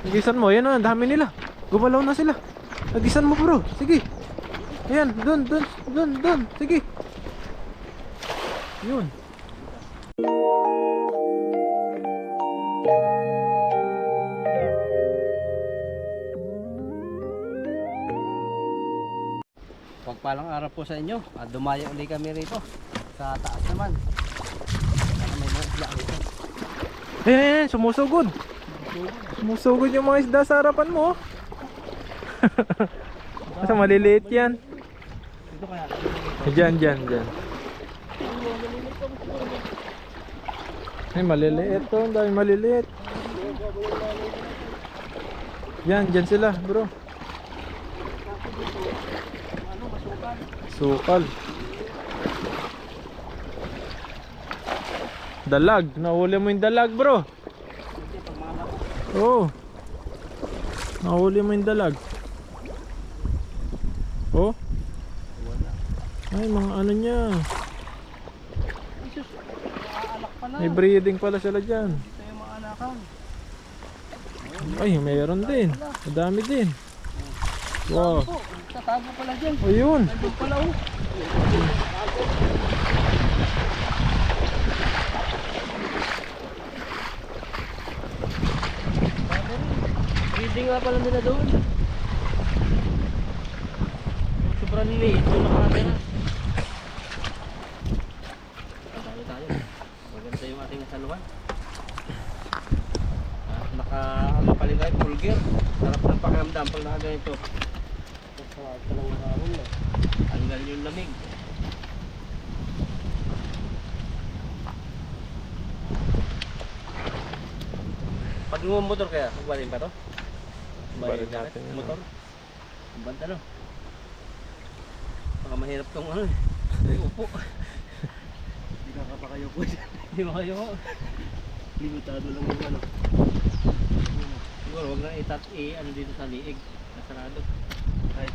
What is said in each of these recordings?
Nagisan mo, yan o, ang dami nila. Gumalaw na sila. Nagisan mo bro, sige. Ayan, dun. Sige. Yun. Pagpalang araw po sa inyo. Dumaya uli kami rito. Sa taas naman. Saka may mga isla rito. Ayan, sumusugod. Sumusugod yung mga isda sa harapan mo. Kasi maliliit yan. Ito kaya. Diyan. Ay, maliliit to. Ang dami maliliit. Diyan sila bro. Sukal. Dalag. Nahuli mo yung dalag bro. Oo. Nahuli mo yung dalag. Oh. Ay, mga ano niya. May breeding pala sila dyan. Ito yung mga anakan. Ay, mayroon din. Madami din. Wow. Tatago pala dyan. Ayun. Nandun pala oh. Breeding nga pala nila doon. Sobrang liit. Doon nakatira. Tayo. Maganda yung ating saluhan. At nakapaligay full gear. Sarap ng pakiramdam pag nakaganito. Tanggal yung lamig. Pag motor kaya, magbalin pa to? Balin natin yun. Motor? Banda no? Baka mahirap tong ano eh. Ay, upo. Hindi nakapakayo po dyan. Hindi makayo. Limitado lang yung ano. Siguro wag na ano dito sa liig. Nasarado. Kahit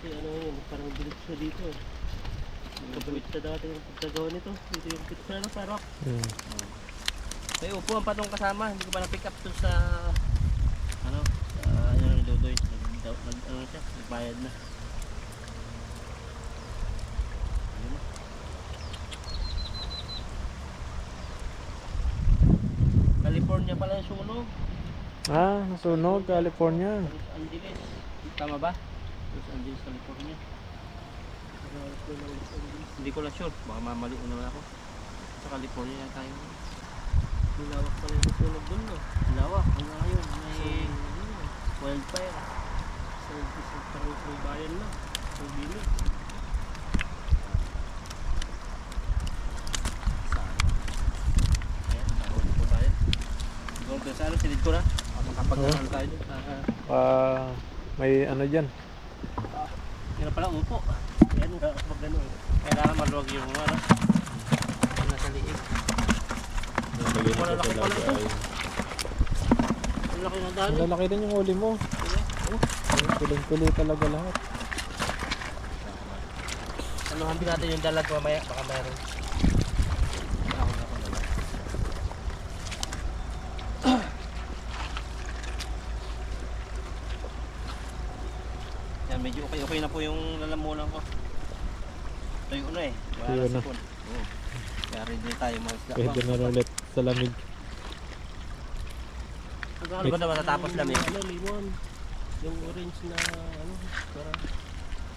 ano yun, parang bilit siya dito. Kabulit siya dati yung pagkagawa nito. Dito yung pizza na parok. May upo ang patong kasama, hindi ko pa na-pick up to sa ano, yung Dudoy. Ano siya, nagbayad na. California pala yung sunog. Ah, nasunog, California. Los Angeles. Tama ba? Los Angeles, California. Hindi ko na sure. Baka mamaliw naman ako. Sa California na tayo. Malawak pala yung sunog dun, no? Malawak. Ano nga yun? May wildfire. Sa bayan na. Sa bili. Ayan, nahuli po tayo. Siguro sa ano, silid ko na. Makapag-aral tayo dun. May ano dyan. Yan pala upo. Yan nga pag gano'n. Kailangan maluwag yung ano. Yung nasa liig. Malalaki pala ito. Malaki na dali. Malalaki din yung huli mo. Tuloy-tuloy talaga lahat. Anuhan din natin yung dalag mamaya. Baka mayroon. Yan, medyo okay na po yung lalamunan ko. Ito yung ano eh. Wala Yun na na. sipon. Kaya ready tayo mga isda. Pwede na ulit sa lamig. Ano ba na matatapos lamig? Ano, limon. Yung orange na ano, para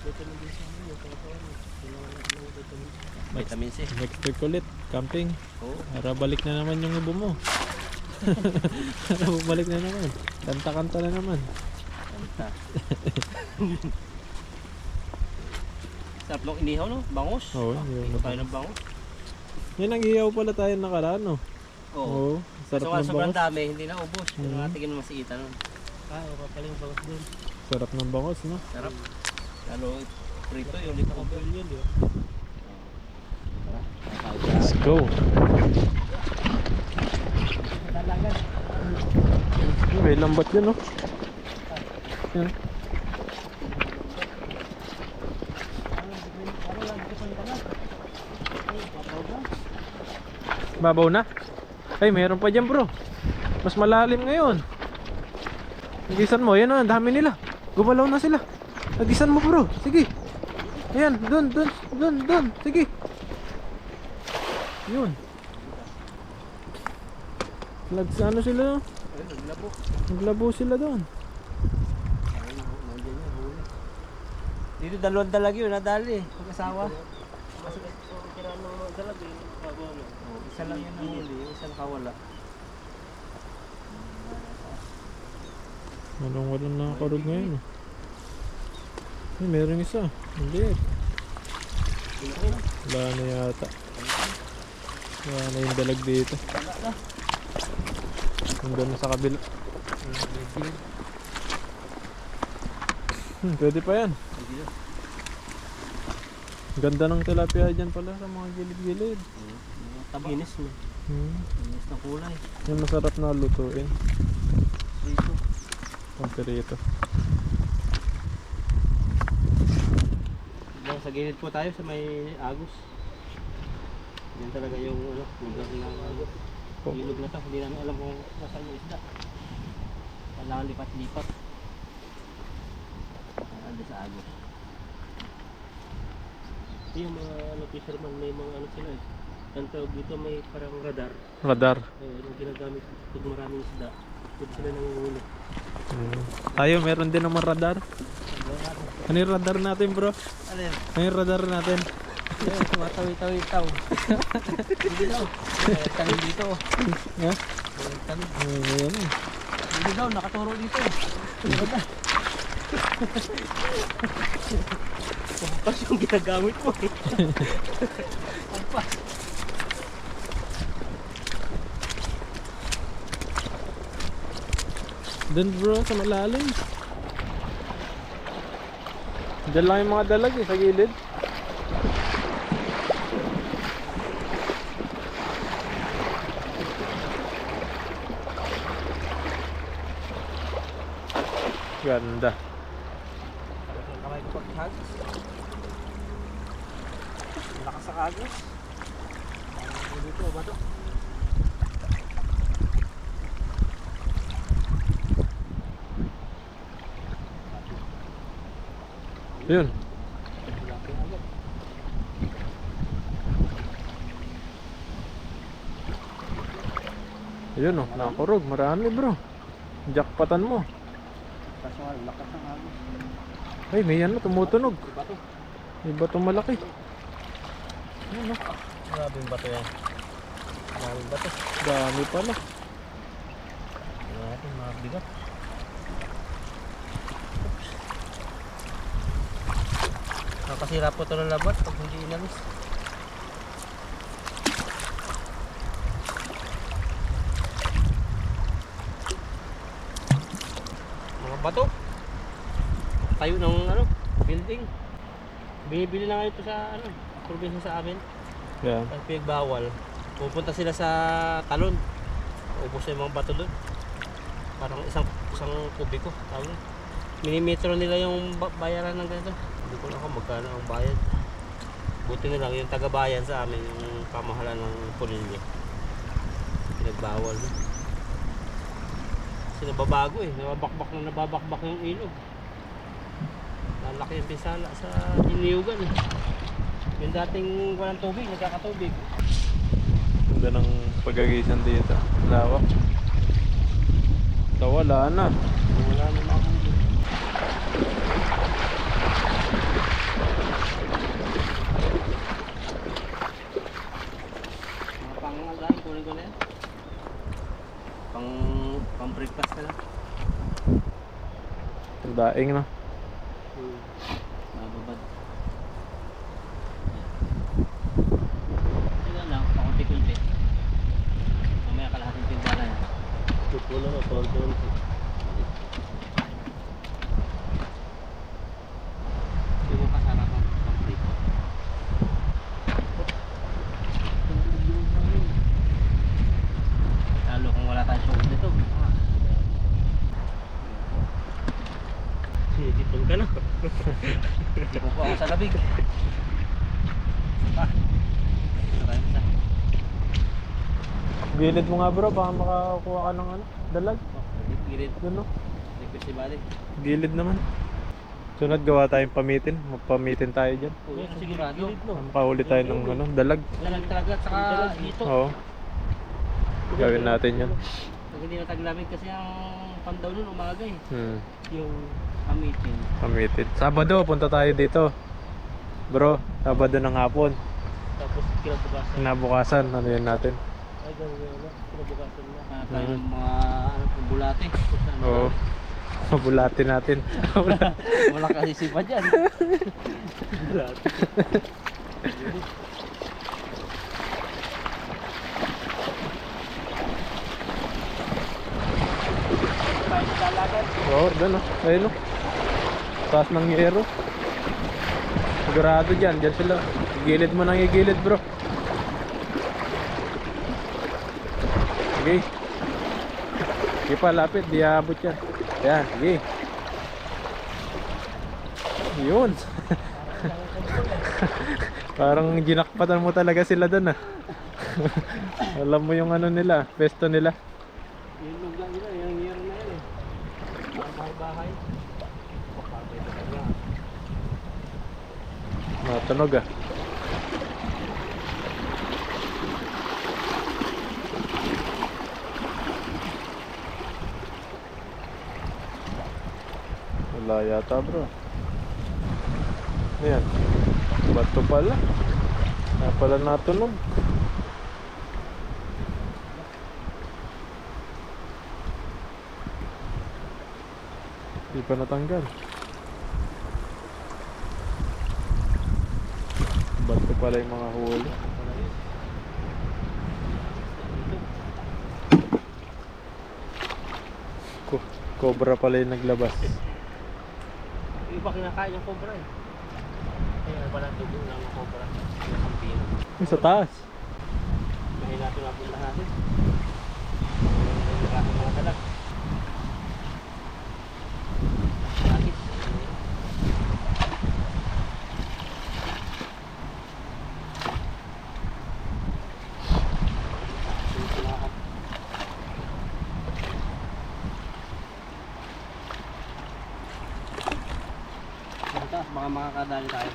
vitamin D sa amin, yung katawan. Yung vitamin D. Vitamin C. Next week ulit, camping. Oo. Para balik na naman yung ibo mo. Para bumalik na naman. Kanta-kanta na naman. Kanta. Sarap nung inihaw no? Bangus. Oo, Inihaw yun. tayo ng bangus. Yan ang ihaw pala tayo nakaraan, no? Oo. Sarap So, ng sobrang bangos. dami, hindi na ubos. Yung ating masiita nun. Papaling bangus doon. Sarap ng bangos, no? Sarap. Lalo prito yung lito ko. Yun, di ba? Let's go. May lambat yun, no? Yan. Babaw na? Ay, meron pa dyan bro. Mas malalim ngayon. Agisan mo, yan o, ang dami nila. Gumalaw na sila. Agisan mo bro, sige. Ayan, dun, sige. Yun. Ano sila? Ayun, naglabo. Naglabo sila doon. Ayun, nandiyan yan, huli. Dito dalawang dalag yun, nadali. Pag-asawa. Kasi kira ng mga dalag eh. Bago ano. Isa lang yan nahuli, isang kawala. Walang nakakarog ngayon. Ay, meron isa. Hindi. Wala na yata. Wala na yung dalag dito. Hanggang na sa kabila. Pwede pa yan. Ganda ng tilapia dyan pala sa mga gilid-gilid. Tabinis mo. Tabinis na kulay. Yung masarap na lutuin. Dito. Pampirito. Diyan sa gilid po tayo sa may Agus. Yan talaga yung lugar ng ilog na to. Hindi namin alam kung nasaan yung isda. Kailangan lipat-lipat. Ando sa Agus. Yung mga ano, fisherman, may mga ano sila eh. Ang tawag dito may parang radar. Radar. Yung ginagamit pag maraming isda. Pwede sila nanguhuli. Tayo, meron din naman radar. Ano yung radar natin bro? Ano yan? Ano yung radar natin? Yan, tumatawi-tawi-taw. Hindi daw. Tawi dito. Ha? Tawi. Ayan eh. Hindi daw, nakaturo dito. Kompas yung ginagamit mo eh. Kompas. Doon bro, sa malalim. Diyan lang yung mga dalag eh, sa gilid. Ganda. Kamay ko pag-hagis. Lakas sa kagis. Dito ba ito? Yun. Ayun oh, nakakurog. Marami bro. Jackpotan mo. Kaso nga, lakas ng hagis. Ay, may ano, tumutunog. Diba ito? May batong malaki. Ayun oh. Grabe yung bato yan. Grabe yung bato. Dami pala. Grabe, mga bigat. Nakasira po ito ng labat pag hindi inalis. Mga bato. Tayo ng ano, building. Binibili na nga ito sa ano, probinsya sa amin. Yan. Ang pinagbawal. Pupunta sila sa talon. Ubos yung mga bato doon. Parang isang kubiko. Tawag. Minimetro nila yung bayaran ng ganito. Hindi ko lang kung magkano ang bayad. Buti na lang yung taga-bayan sa amin, yung pamahalaan ng Punilya. Pinagbawal. Kasi nababago eh. Nababakbak yung ilog. Lalaki yung pisala sa hiniyugan eh. Yung dating walang tubig, nagkakatubig. Ganda ng pagagisan dito. Lawak. Ito wala na. Wala na makahuli. Mga pangangalaan, kunin ko na yan. Pang breakfast na lang. Daing no. Nababad. Sila lang, pakunti-kunti. Mamaya kalahating tinda na yan. Tupo na nga, pawag doon. Hindi mo kasarap ang pang-break. Lalo kung wala tayong suot nito. Sinitipon ka na. Hindi po ako sa labig. Pa. Isa. Gilid mo nga bro, baka makakuha ka ng ano, dalag. Gilid. Doon no. Ipis si Bali. Gilid naman. Sunod gawa tayong pamitin. Magpamitin tayo dyan. Oo, sigurado. Makahuli tayo ng ano, dalag. Dalag talaga at saka ito. Oo. Gawin natin yan. Pag hindi na taglamig kasi ang pandaw nun umaga eh. Yung Amitin. Pamitin. Sabado, punta tayo dito. Bro, Sabado ng hapon. tapos kinabukasan. Kinabukasan, ano yun natin? Ay, gano'n yun. Kinabukasan na. Tayo ng mga ano, bulate. Oo. Mabulati natin. Wala kasi sipa dyan. Oo, doon o. Ayun o. Taas ng yero. Sigurado dyan. Dyan sila. Gilid mo nang igilid bro. Sige. Sige pa, lapit. Di aabot yan. Yan, sige. Yun. Parang ginakpatan mo talaga sila doon ah. Alam mo yung ano nila, pesto nila. Yung lugar nila, yung yero na yan eh. Parang bahay-bahay. Matunog ah. Wala yata bro. Ayan. Bato pala. Kaya pala natunog. Di pa natanggal. Bato pala yung mga huli. Cobra pala yung naglabas. Yung iba kinakain yung cobra eh. Kaya pala dugo ng cobra. Yung kampino. Sa taas. Dahil natin napunta natin. Yung nakakang mga dalag. Lagis. Baka makakadali tayo.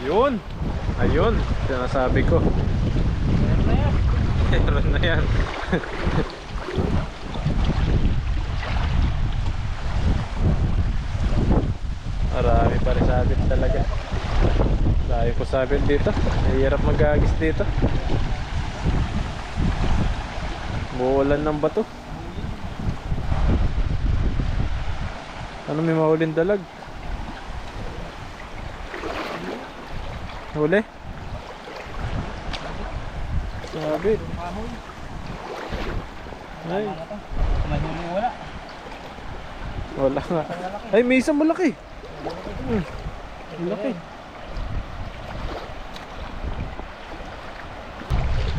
Yun. Ayun. Sinasabi ko. Meron na yan. Meron na yan. Marami pa rin sabit talaga. Dahil ko sabit dito. Mahirap mag-agis dito. Buulan ng bato. Ano may mahulin dalag? Huli? Sabit. Ay, May huli wala. wala nga. Ay, may isang malaki. Malaki.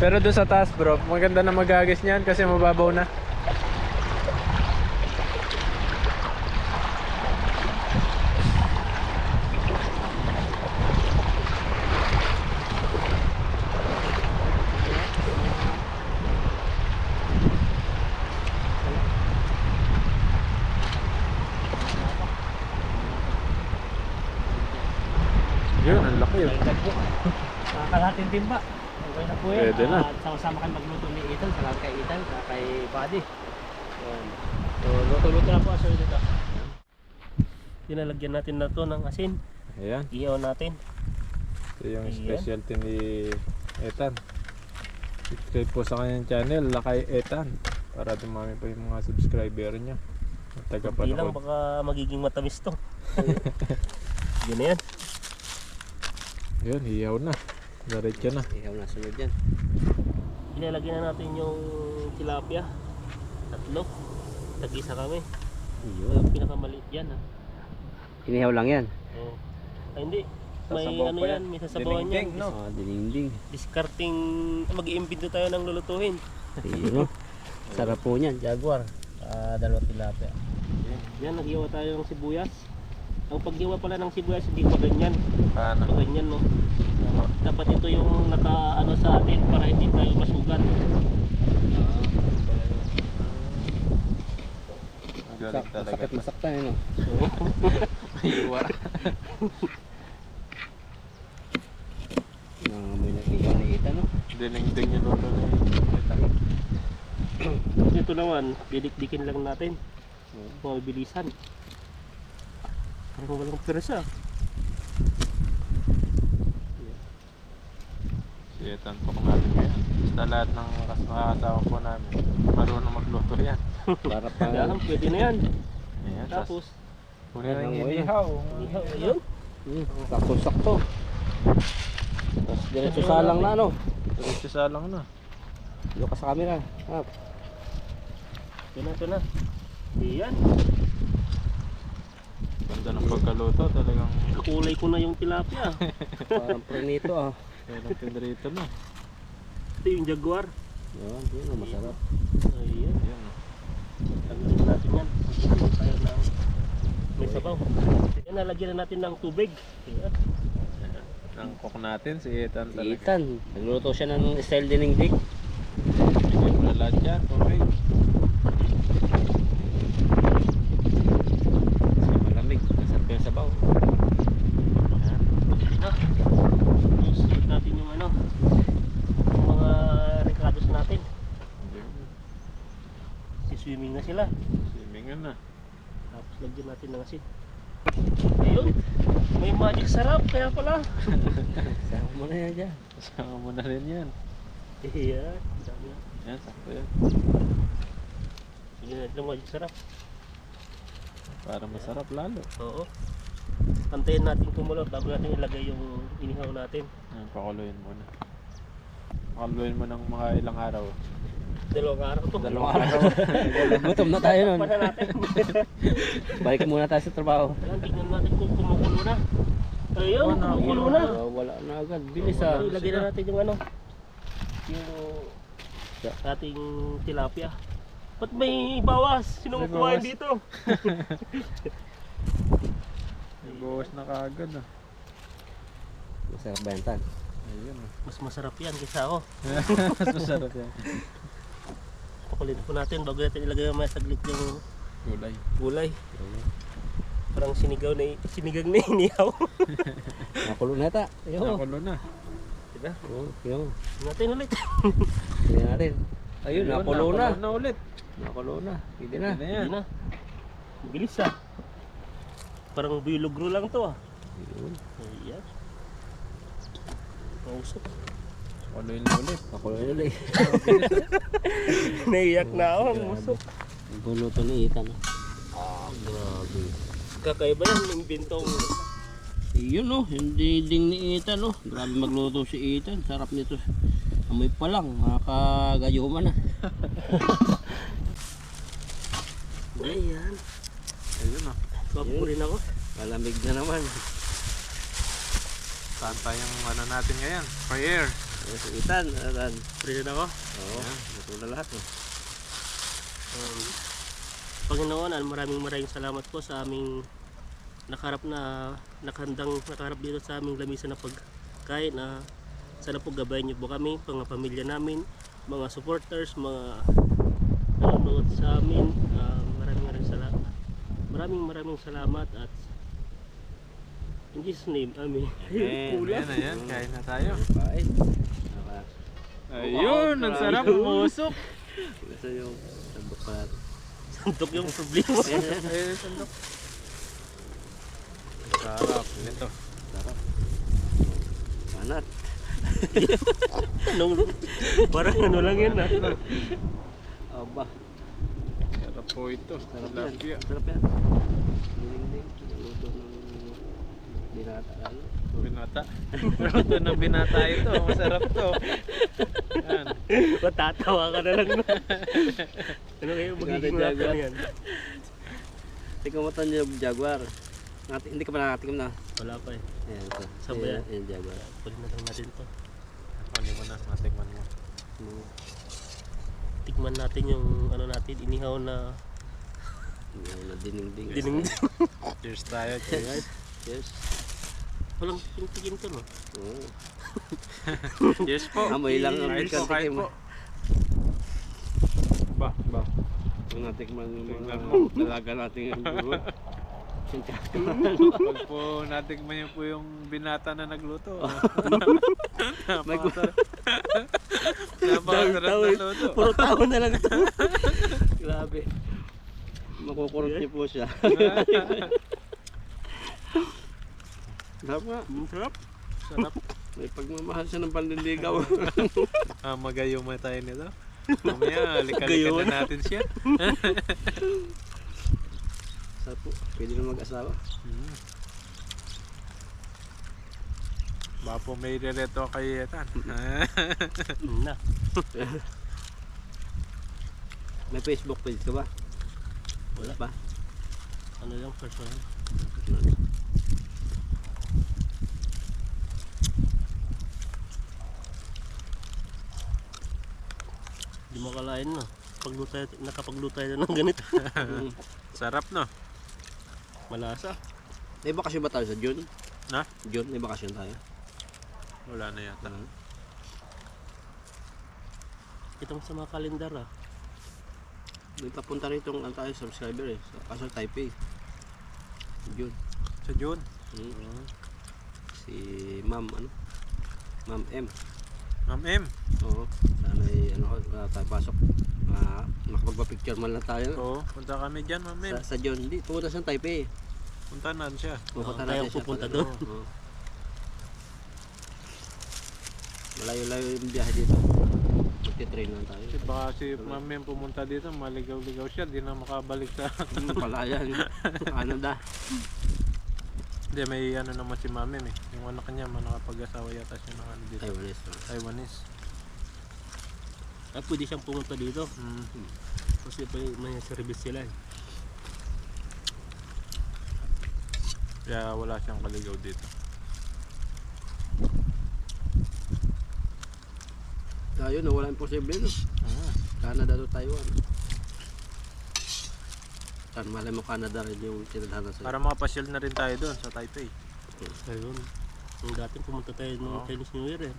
Pero doon sa taas bro, maganda na mag-agis niyan kasi mababaw na. Yun, ang laki yun. Nakakalahating timba. Okay na po yan. Pwede na. At sama-sama kayo magluto ni Ethan. Salamat kay Ethan, saka kay Buddy. Yan. So, luto-luto na po ang sir dito. Dinalagyan natin na to ng asin. Ayan, Iyaw natin. ito yung Ayan. specialty ni Ethan. Subscribe po sa kanyang channel, Lakay Ethan, para dumami pa yung mga subscriber niya. At Hindi lang tagapanood. baka magiging matamis to. Yun na yan. Yun, hiyaw na. Diretso na. Ihaw na sunod yan. Ilalagyan na natin yung tilapia. Tatlo. Tag-isa kami. Yung pinakamaliit yan ha. Inihaw lang yan. Oo. Ay, hindi. May Sasabaw ano pa yan, yan. may sasabawan yan. Dinengdeng, no? Dininding. Discarding, mag-iimbento tayo ng lulutuin. Ayun no. Sarap po niyan, Jaguar. Dalawang tilapia. Yan, naghiwa tayo ng sibuyas. Ang paghiwa pala ng sibuyas, hindi pa ganyan. Paano? Pa ganyan, no? Dapat ito yung naka-ano sa atin para hindi tayo masugat. Galing talaga. Sakit masaktan yun no. So, Iwa. Nangamoy na tigaw ni Ita no. Dinengdeng yung lolo na yun. ito naman, didikdikin lang natin. Mabilisan. Parang walang persa. Si Ethan po namin ngayon. Basta lahat ng makakasama po namin. Marunong magluto yan. Para pa. Kaya pwede na yan. Ayan, Tapos, kunin lang Ayun. yung inihaw. ihaw, ayun. Sakto-sakto. Tapos diretso salang na ano. Diretso salang na. Dito ka sa camera. Hap. Ito na. Iyan. Ganda ng pagkaluto. Talagang Kulay ko na yung tilapia. Parang prenito ah. talagang pinrito na. Ito yung Jaguar. Yan, yun masarap. Ayan. Ayan. Tanggalin natin yan. Magkakaroon tayo ng may sabaw. Yan, nalagyan na natin ng tubig. Ayan. Ang cook natin, si Ethan Si talaga. Ethan, nagluto siya ng style dinengding. Bigyan mo na lahat yan. Okay. Kasi malamig, masarap yung sabaw. Ayan. Isunod natin yung ano, yung mga recados natin. Siswimming na sila. Swimming na. Tapos lagyan natin ng asin. Ayun, may magic sarap kaya pala. Sama mo na yan dyan. Kasama mo na rin yan. Ayan, dami na. Yan, sakto yan. Lagyan natin ng magic sarap. Para masarap lalo. Oo. Antayin natin kumulo bago natin ilagay yung inihaw natin. Yan, pakuluin muna. Pakuluin mo ng mga ilang araw. Dalawang araw to. Dalawang araw. Gutom na tayo nun. Pa na natin. Balik muna tayo sa trabaho. Ayan, tingnan natin kung kumukulo na. Ayun, kumukulo na. Wala na agad. Bilis ah. Ilagay na natin yung ano, yung ating tilapia. Ba't may bawas? Sino May kumain bawas. dito? Bawas na kaagad ah. Masarap ba yan, Tan? Ayun ah. Mas masarap yan kaysa ako. Mas masarap yan. Pakulit po natin bago natin ilagay yung may saglit yung Gulay. gulay. Parang sinigang na inihaw. Nakulo na ta. Yo. Nakulo na. Diba? Yo. Natin ulit. Tingnan natin. Ayun, nakulo na. Nakulo na ulit. Nakulo na. Pwede na. Pwede na yan. Hindi na. Bilis ah. Parang bilogro lang to ah. Ayun. Ayan. Mausap. Nakuloy na ulit. Nakulo na ulit. Naiyak na ako. Ang usok. Ang buluto ni Ethan. Grabe. Kakaiba yan. Yung bintong. Yun no, yung ding ni Ethan no. Grabe magluto si Ethan. Sarap nito. Amoy pa lang, makakagayuma na. Ayan. Ayun ah. Papo rin ako. Malamig na naman. Saan pa yung ano natin ngayon? Prayer. Ayun si Ethan. Ethan. Pwede na ako. Oo, luto na lahat. Panginoon, maraming salamat po sa aming nakaharap dito sa aming lamisan na pagkain. Sana po gabayan niyo po kami, mga pamilya namin, mga supporters, mga nanonood sa amin. Maraming salamat. Maraming salamat at in Jesus name, amen. Ayan, ayan. Kain na tayo. Kain. Ayun, ang sarap. Umusok. Gusto yung sandok pa natin. Santok yung problema. Ayun, sandok. Sarap. Ito. Sarap. Manat. Parang ano lang yan ah. Aba. Sarap po ito. Sarap Tilapia. yan. Sarap yan. Ding-ding. Luto ng binata. Ano? Binata. Luto ng binata ito. Masarap to. Yan. Matatawa ka na lang. Ano kayo magiging Jaguar. laban yan? Tingnan mo tayo yung Jaguar. Hindi ka pa nakatikim na. Wala pa eh. Ayan, ito. Saan ba yan? Ayan, dyan ba? Kunin na lang natin to. Kunin mo na, matikman mo. Tikman natin yung ano natin, inihaw na Ayan, na dinding-ding. dining. Cheers tayo, Cheers. cheers. Cheers. Walang tikim to no. Oo. Cheers po. Amoy lang ang Kahit po, kahit tikim. po. Ba. Kung natikman yung Tingnan mga mo. dalaga natin yung buhod. Pag po natikman niyo po yung binata na nagluto. Napakasarap. Napakasarap na luto. Puro tao na lang ito. Grabe. Makukurot niyo po siya. Sarap nga. Sarap. Sarap. May pagmamahal siya ng panliligaw. Magayuma tayo nito. Mamaya, lika-lika na natin siya. Sarap po. Pwede na mag-asawa. Baka po may rereto kay Etan. Na. May Facebook page ka ba? Wala. Ba? Ano yung personal? Di mo kalain no. Nakapagluto tayo ng ganito. Sarap no? Malasa. May bakasyon ba tayo sa June? Na? June, may bakasyon tayo. Wala na yata. Ito mo sa mga kalendar ah. May papunta rin itong ano tayo, subscriber eh. Kaso Taipei. June. Sa June? Si Ma'am, ano? Ma'am M. Ma'am M. Oo. Sana ay ano, tayo pasok. Makapagpa-picture man lang tayo. Oo, punta kami dyan, Ma'am M. Sa June, hindi. Pupunta sa Taipei. Punta na siya. Pupunta tayo natin siya pupunta pag- doon. Oo. Malayo-layo yung biyahe dito. Magti-train lang tayo. Kasi baka si Ma'am M pumunta dito, maligaw-ligaw siya, di na makabalik sa... Palayan. Canada. Hindi, may ano naman si Ma'am M eh. Yung anak niya, nakapag-asawa yata siya ng ano dito. Taiwanese. Taiwanese. Ah, pwede siyang pumunta dito. Kasi may service sila eh. Kaya wala siyang kaligaw dito. Tayo, nawala imposible, no? Canada to Taiwan. Saan, malay mo Canada rin yung tinadhana sa'yo. Para makapasyal na rin tayo doon sa Taipei. Ayun. Yung dating pumunta tayo ng Chinese New Year eh.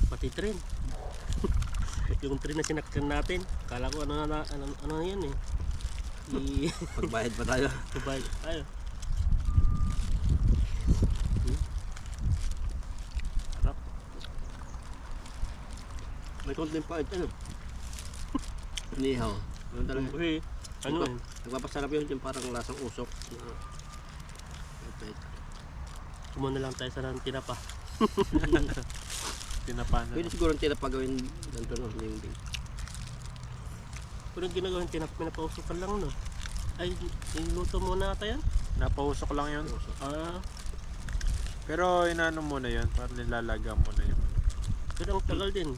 Pati train. Yung train na sinakyan natin. Kala ko ano na yan eh. Pagbayad pa tayo. Dubai. Tayo. Sarap. May konting pait, ano? Nihaw. Ano talaga? Okay. Ano eh. Nagpapasarap yun yung parang lasang usok. Pait. Kumuna lang tayo sa ng tinapa. Tinapanan. Pwede siguro ang tinapa gawin ganito, no? Ding-ding. Pero ginagawin tinapa, pinapausukan lang no. Ay, luto muna ata yan? Napausok lang yun. Ah, Pero inaano muna yun, parang nilalaga muna yun. pero ang tagal din.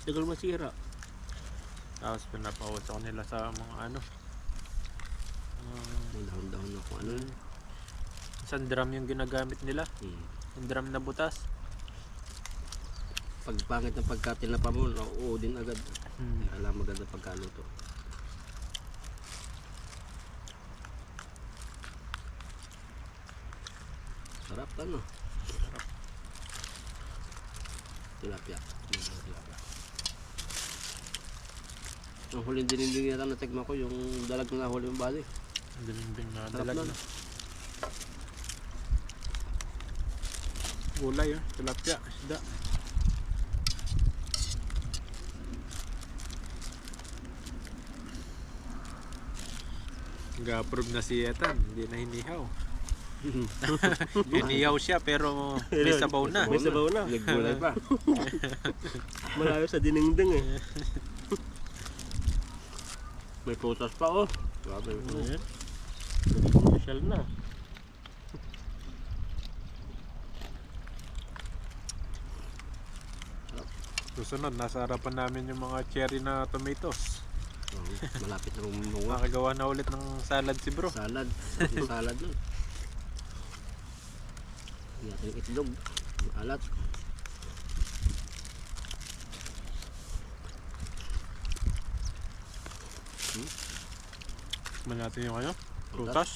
Tagal masira. Tapos pinapausok nila sa mga ano. May dahon-dahon na kung ano. Isang drum yung ginagamit nila. Yung drum na butas. Pag pangit ng pagkatinapa mo, nauo din agad. Alam maganda pagkaluto. Sarap ano? Sarap. Tilapia. Tilapia. Ang huling diniling yata natikman ko, yung dalag na nahuli yung bali. Ang dinimbing na Sarap dalag nun. na. Gulay yun, tilapia, isda. Nag-approve na si Ethan, hindi na hinihaw. Hinihaw siya pero may sabaw na. May sabaw na. Naggulay pa. Malayo sa dinengdeng eh. May prutas pa oh. Grabe. Ayan. Commercial na. Susunod, nasa harapan namin yung mga cherry na tomatoes. Malapit na rumunga. Makagawa na ulit ng salad si bro. Salad. Yung salad nun. Higyan natin yung itlog. Yung alat. Tikman natin yung ano, prutas.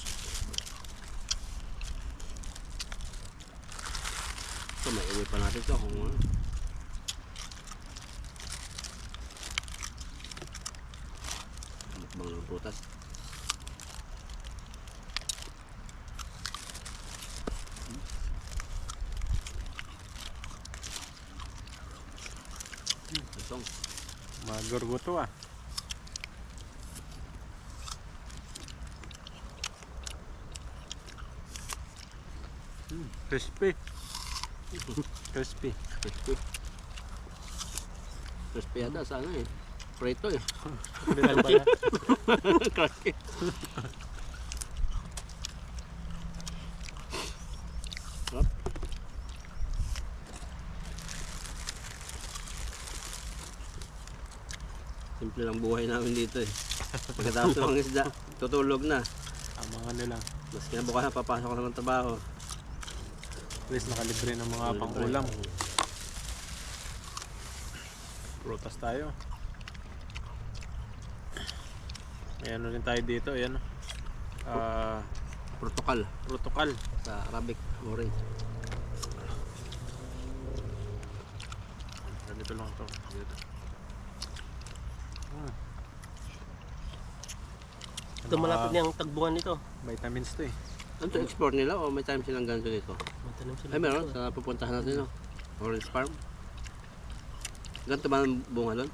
Ito, may iwi pa natin ito. Kung ano. Mukbang ng prutas. Itong. Magurgo to ah. Crispy. Crispy. Crispy. Crispy yata sa ano eh. Prito eh. Ano ba yan? Crunchy. Sarap. Simple lang buhay namin dito eh. Pagkatapos ng isda, tutulog na. Ang mga nila. Mas kinabukasan papasok ko naman trabaho. At least nakalibre ng mga pang-ulam. Prutas tayo. May ano rin tayo dito. Ayan. Protokol Protocol. sa Arabic orange. Dito lang to. Dito. Ito malapit niyang tagbungan nito. Vitamins to eh. Ano to, export nila o may time silang ganito dito? Matanim sila. Ay meron, sa pupuntahan natin no? Orange Farm. Ganito ba ang bunga doon?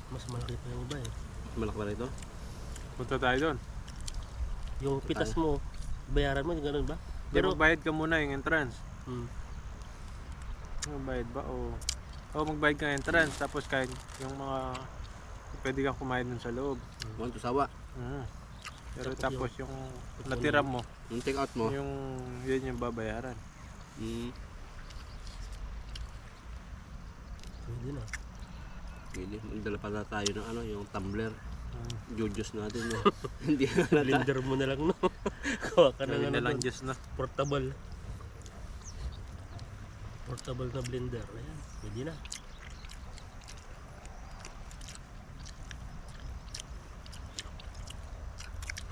Mas malaki pa yung iba eh. Malaki ba rito? Punta tayo doon. Yung pitas mo, bayaran mo, ganun ba? Pero magbayad ka muna yung entrance. Hmm. Magbayad ba? O magbayad ka ng entrance. Tapos kahit yung mga pwede kang kumain dun sa loob. Buwan to sawa. Pero tapos yung natira mo, Yung take out mo. yun yung babayaran. Pwede na. Pwede. Magdala pala tayo ng ano, yung tumbler. Jujus natin. No? Hindi na nata. Blender mo na lang, no? Kawa ka na Gawin nga na lang doon. just na. Portable. Portable na blender. Ayan, pwede na.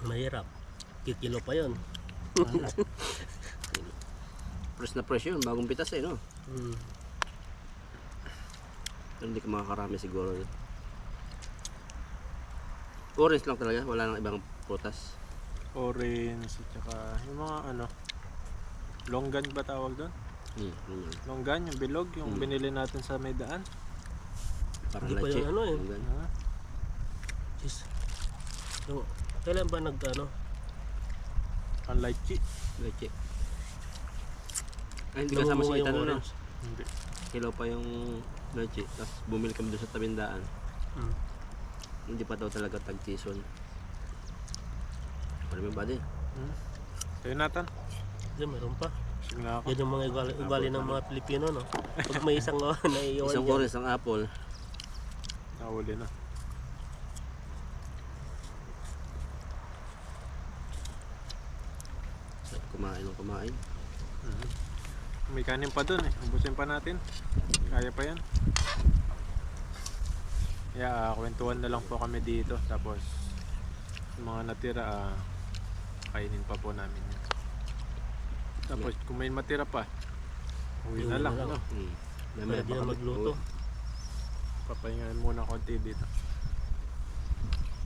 Mahirap. Kikilo pa yun. Press na press yun. Bagong pitas eh, no? Pero hindi ka makakarami siguro. Orange lang talaga. Wala nang ibang prutas. Orange at saka yung mga ano, longgan ba tawag doon? Yun. Longgan, yung bilog, yung binili natin sa may daan. Parang Hindi pa leche. yung ano eh. Yung ganun. Ah, Jeez. So, kailan ba ang lychee. Leche. Ay, hindi kasama si Ethan no? orange? Hindi. Kilo pa yung leche. Tapos bumili kami doon sa tabindaan. Hindi pa daw talaga tag-season. Marami ba din? Sa'yo Nathan. Diyan, meron pa. Sige na ako. Yan yung mga ugali ng mga Pilipino, no? Pag may isang naiiwan Isang dyan. orange, isang apple. Nahuli na. Sarap kumain ng kumain. May kanin pa doon eh. Ubusin pa natin. Kaya pa yan. Kwentuhan na lang po kami dito. Tapos yung mga natira, kainin pa po namin yan. Tapos kung may matira pa, uwi na lang. No? Pwede na magluto. Papahingahan muna konti dito.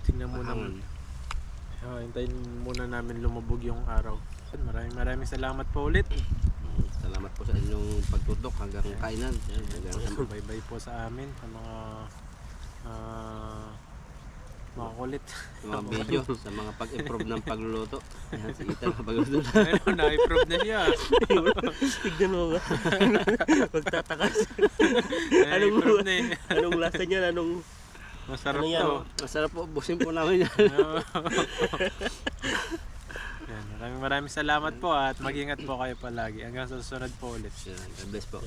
Tingnan muna. Hintayin muna namin lumubog yung araw. Maraming salamat po ulit. Salamat po sa inyong pagtutok hanggang kainan. Hanggang Bye-bye po sa amin. Sa mga kulit. sa mga video, sa mga pag-improve ng pagluluto. Yan, si Ethan ang pagluluto. Ayun, na-improve na siya. Tignan mo ba? Magtatakas. Na-improve na eh. Anong lasa niyan? Masarap Ano yan? to. Masarap po, busin po namin yan. Yan, maraming salamat po at mag-ingat po kayo palagi. Hanggang sa susunod po ulit. God bless po.